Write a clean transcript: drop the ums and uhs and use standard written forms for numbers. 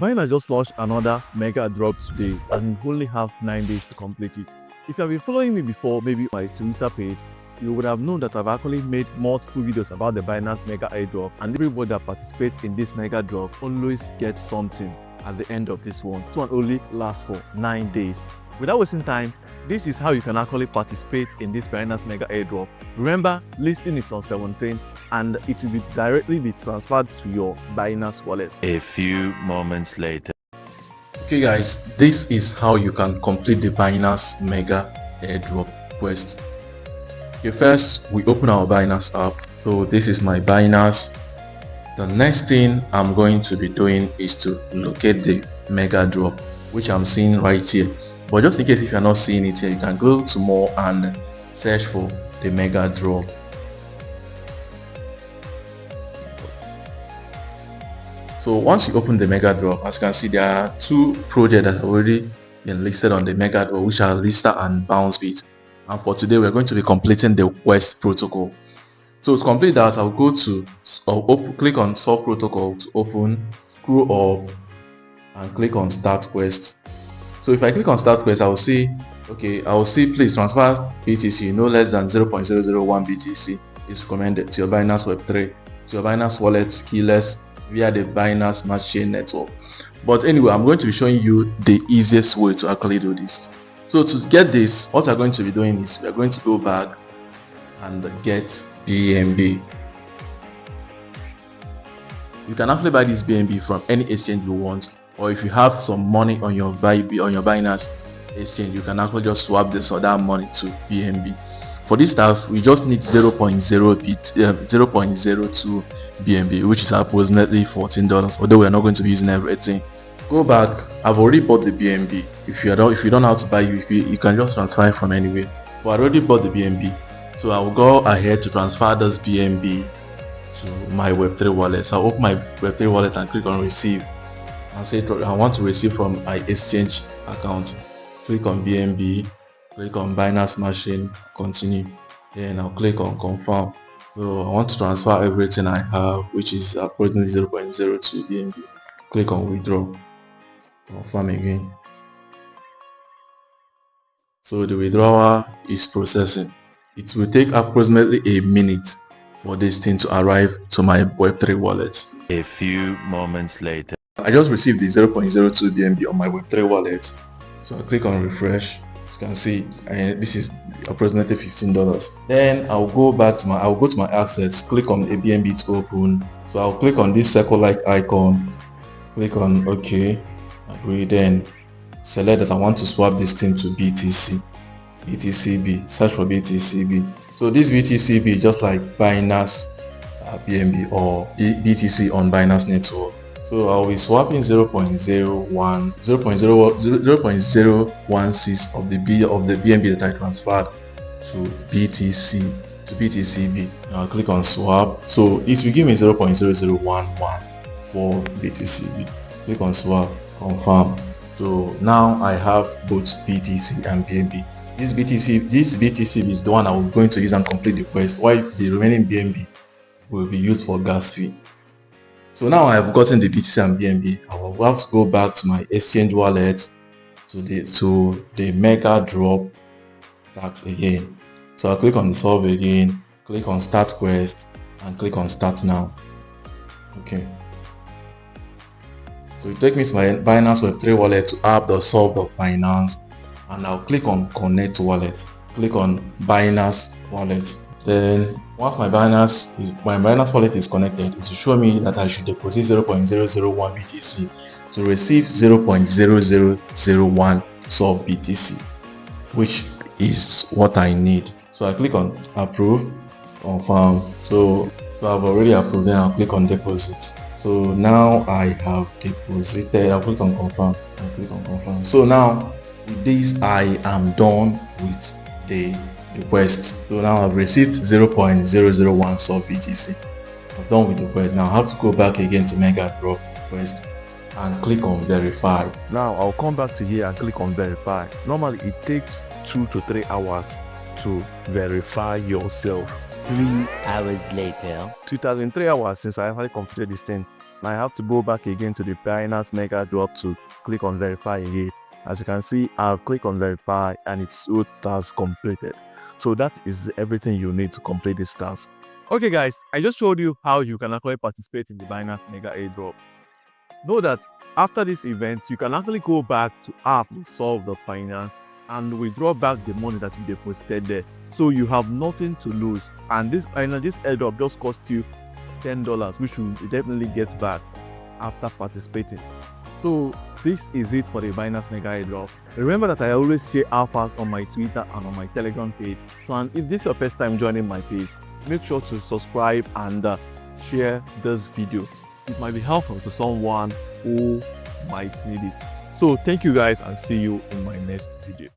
Binance just launched another mega drop today and you only have 9 days to complete it. If you have been following me before, maybe my Twitter page, you would have known that I've actually made multiple videos about the Binance mega airdrop, and everybody that participates in this mega drop always gets something at the end of this one. This one only lasts for 9 days. Without wasting time, this is how you can actually participate in this Binance mega airdrop. Remember, listing is on 17 and it will directly be transferred to your Binance wallet. A few moments later. Okay guys, this is how you can complete the Binance mega airdrop quest. Okay, first we open our Binance app. So this is my Binance. The next thing I'm going to be doing is to locate the mega drop, which I'm seeing right here. But just in case if you're not seeing it here, you can go to more and search for the mega drop. So once you open the mega drop, as you can see, there are two projects that have already been listed on the mega drop, which are Lister and Bouncebit. And for today, we're going to be completing the Quest protocol. So to complete that, I'll go to click on Solv protocol to open, scroll up and click on Start Quest. So if I click on Start Quest, I will see please transfer BTC no less than 0.001 BTC is recommended to your Binance Web3, to your Binance wallet keyless via the Binance Smart Chain network. But anyway, I'm going to be showing you the easiest way to actually do this. So to get this, what we're going to be doing is we're going to go back and get BNB. You can actually buy this BNB from any exchange you want, or if you have some money on your Binance exchange, you can actually just swap this or that money to BNB. For this task, we just need 0.02 BNB, which is approximately $14. Although we are not going to be using everything. Go back. I've already bought the BNB. If you don't know how to buy, you can just transfer it from anywhere. But I already bought the BNB, so I will go ahead to transfer this BNB to my Web3 wallet. So I'll open my Web3 wallet and click on receive and say I want to receive from my exchange account. Click on BNB, click on Binance Machine, continue. Then I'll click on confirm. So I want to transfer everything I have, which is approximately 0.02 BNB. Click on withdraw, confirm again. So the withdrawal is processing. It will take approximately a minute for this thing to arrive to my Web3 wallet. A few moments later. I just received the 0.02 BNB on my Web3 wallet. So I click on refresh. As you can see, this is approximately $15. Then I'll go to my assets, click on a BNB to open. So I'll click on this circle-like icon, click on OK, agree, then select that I want to swap this thing to BTCB, search for BTCB. So this BTCB is just like Binance BNB or BTC on Binance network. So I'll be swapping 0.016 of the BNB that I transferred to BTCB. I'll click on swap. So this will give me 0.0011 for BTCB. Click on swap, confirm. So now I have both BTC and BNB. This BTCB is the one I'm going to use and complete the quest, while the remaining BNB will be used for gas fee. So now I have gotten the BTC and BNB. I will have to go back to my exchange wallet to the mega drop tax again. So I'll click on the Solv again, click on Start Quest and click on Start Now. Okay. So it takes me to my Binance Web3 wallet to app the Solv.Binance, and I'll click on Connect Wallet. Click on Binance Wallet. Then once my Binance wallet is connected, it will show me that I should deposit 0.001 BTC to receive 0.0001 Solv BTC, which is what I need. So I click on approve, confirm. So I've already approved. Then I'll click on deposit. So now I have deposited. I'll click on confirm. So now with this, I am done with the request. So now I've received 0.001 Solv BTC. I'm done with the quest. Now I have to go back again to Megadrop quest and click on verify. Now I'll come back to here and click on verify. Normally it takes 2 to 3 hours to verify yourself. 3 hours later. So it has been 3 hours since I actually completed this thing. I have to go back again to the Binance Megadrop to click on verify again. As you can see, I've clicked on verify and it's task completed. So that is everything you need to complete this task. Okay guys, I just showed you how you can actually participate in the Binance Mega Airdrop. Know that after this event, you can actually go back to app Solv.finance and withdraw back the money that you deposited there. So you have nothing to lose. And this airdrop just cost you $10, which you will definitely get back after participating. So this is it for the Binance Mega Airdrop. Remember that I always share alphas on my Twitter and on my Telegram page. So and if this is your first time joining my page, make sure to subscribe and share this video. It might be helpful to someone who might need it. So thank you guys and see you in my next video.